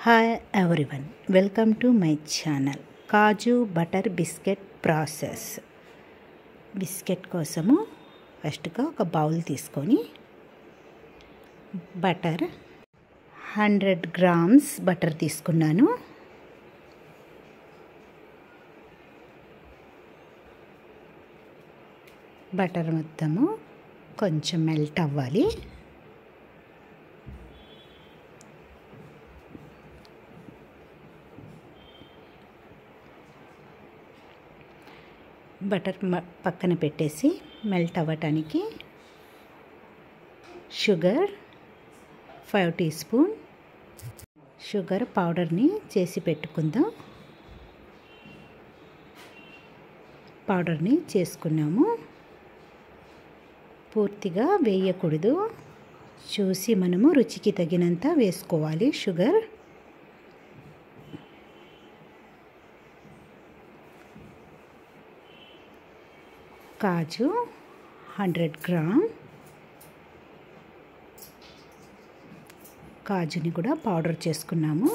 Hi everyone, welcome to my channel. Kaju butter biscuit process. Biscuit కోసము ఫస్ట్గా ఒక bowl తీసుకొని బటర్ 100 గ్రామ్స్ బటర్ తీసుకున్నాను. బటర్ మొత్తము కొంచెం మెల్ట్ అవ్వాలి. బటర్ పక్కన పెట్టేసి మెల్ట్ అవ్వటానికి షుగర్ 5 టీ స్పూన్ షుగర్ పౌడర్ని చేసి పెట్టుకుందాం. పౌడర్ని చేసుకున్నాము. పూర్తిగా వేయకూడదు, చూసి మనము రుచికి తగినంత వేసుకోవాలి. షుగర్ కాజు 100 గ్రామ్ కాజుని కూడా పౌడర్ చేసుకున్నాము.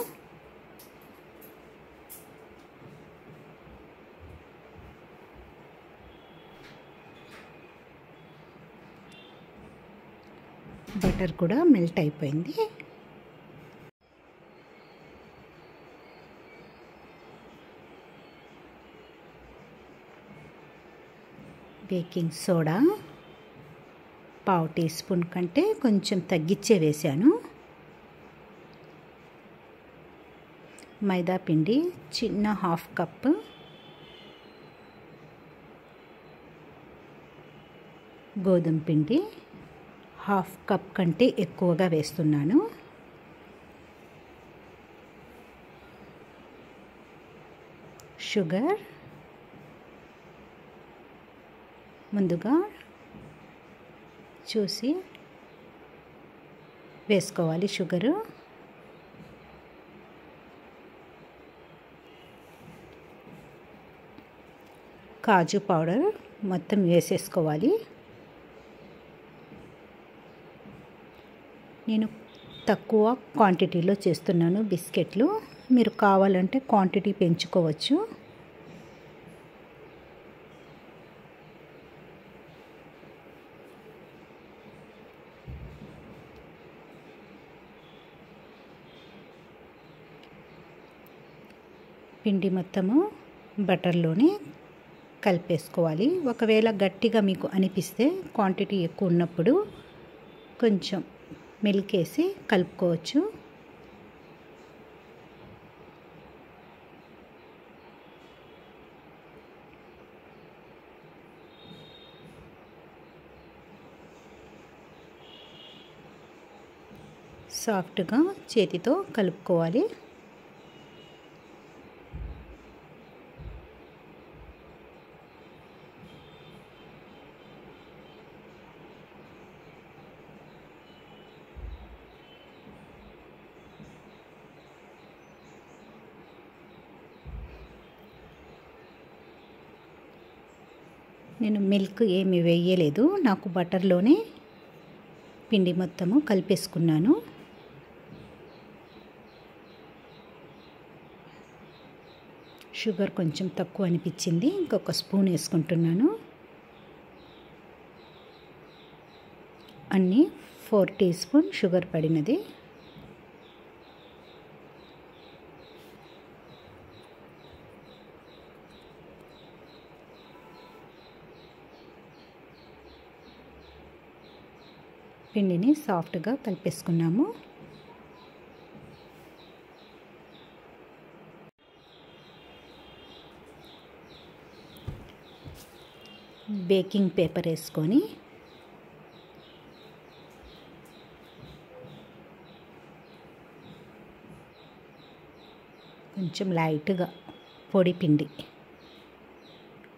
బటర్ కూడా మెల్ట్ అయిపోయింది. బేకింగ్ సోడా 1/2 టీ స్పూన్ కంటే కొంచెం తగ్గించే వేశాను. మైదా పిండి చిన్న 1/2 కప్, గోధుమ పిండి 1/2 కప్ కంటే ఎక్కువగా వేస్తున్నాను. షుగర్ ముందుగా చూసి వేసుకోవాలి. షుగరు కాజు పౌడర్ మొత్తం వేసేసుకోవాలి. నేను తక్కువ క్వాంటిటీలో చేస్తున్నాను బిస్కెట్లు. మీరు కావాలంటే క్వాంటిటీ పెంచుకోవచ్చు. పిండి మొత్తము బటర్లోనే కలిపేసుకోవాలి. ఒకవేళ గట్టిగా మీకు అనిపిస్తే క్వాంటిటీ ఎక్కువ ఉన్నప్పుడు కొంచెం మిల్క్ వేసి కలుపుకోవచ్చు. సాఫ్ట్గా చేతితో కలుపుకోవాలి. నేను మిల్క్ ఏమి వేయలేదు, నాకు బటర్లోనే పిండి మొత్తము కలిపేసుకున్నాను. షుగర్ కొంచెం తక్కువ అనిపించింది, ఇంకొక స్పూన్ వేసుకుంటున్నాను. అన్నీ 4 టీ స్పూన్ షుగర్ పడినది. పిండిని సాఫ్ట్గా కలిపేసుకున్నాము. బేకింగ్ పేపర్ వేసుకొని కొంచెం లైట్గా పొడి పిండి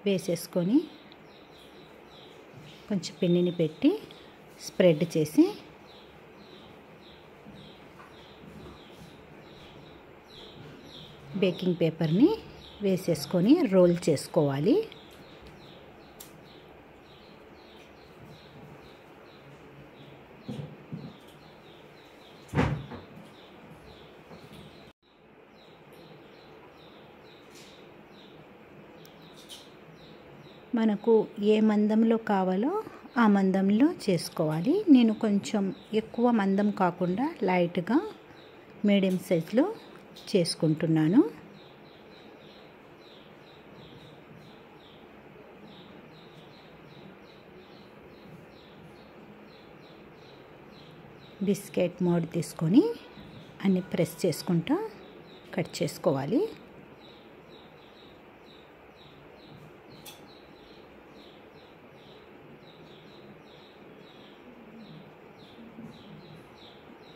వేసేసుకొని కొంచెం పిండిని పెట్టి స్ప్రెడ్ చేసి బేకింగ్ పేపర్ని వేసేసుకొని రోల్ చేసుకోవాలి. మనకు ఏ మందంలో కావాలో ఆ మందంలో చేసుకోవాలి. నేను కొంచెం ఎక్కువ మందం కాకుండా లైట్గా మీడియం సైజులో చేసుకుంటున్నాను. బిస్కెట్ మోడ్ తీసుకొని అన్ని ప్రెస్ చేసుకుంటా కట్ చేసుకోవాలి.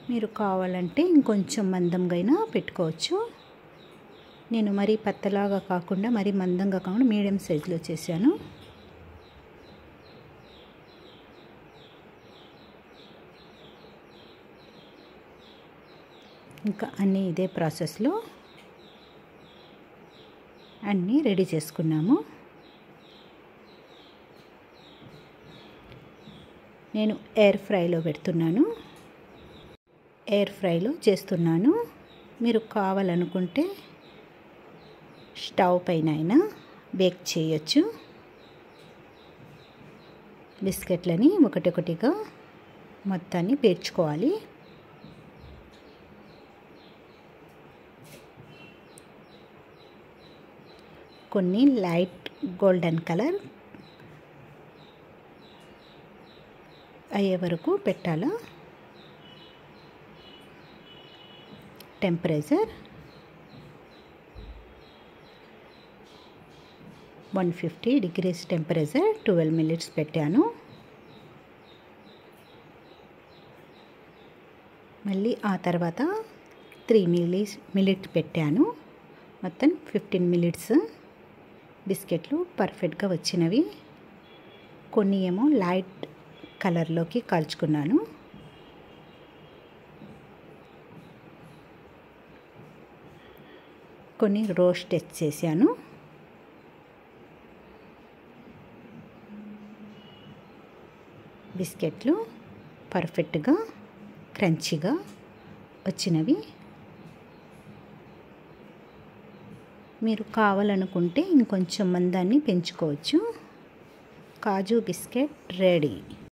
మీరు కావాలంటే ఇంకొంచెం మందంగా అయినా పెట్టుకోవచ్చు. నేను మరీ పత్తలాగా కాకుండా మరీ మందంగా కాకుండా మీడియం సైజులో చేశాను. ఇంకా అన్నీ ఇదే ప్రాసెస్లో అన్నీ రెడీ చేసుకున్నాము. నేను ఎయిర్ ఫ్రైలో పెడుతున్నాను. ఎయిర్ ఫ్రైలో చేస్తున్నాను. మీరు కావాలనుకుంటే స్టవ్ పైన అయినా బేక్ చేయొచ్చు. బిస్కెట్లని ఒకటొకటిగా మొత్తాన్ని పేర్చుకోవాలి. కొన్ని లైట్ గోల్డెన్ కలర్ అయ్యే వరకు పెట్టాలా. టెంపరేచర్ 150 degrees టెంపరేచర్ 12 minutes పెట్టాను. మళ్ళీ ఆ తర్వాత 3 minutes పెట్టాను. మొత్తం 15 minutes. బిస్కెట్లు పర్ఫెక్ట్గా వచ్చినవి. కొన్ని ఏమో లైట్ కలర్లోకి కాల్చుకున్నాను. కొన్ని రోస్ట్ చేశాను. బిస్కెట్లు పర్ఫెక్ట్గా క్రంచీగా వచ్చినవి. మీరు కావాలనుకుంటే ఇంకొంచెం మందాన్ని పెంచుకోవచ్చు. కాజు బిస్కెట్ రెడీ.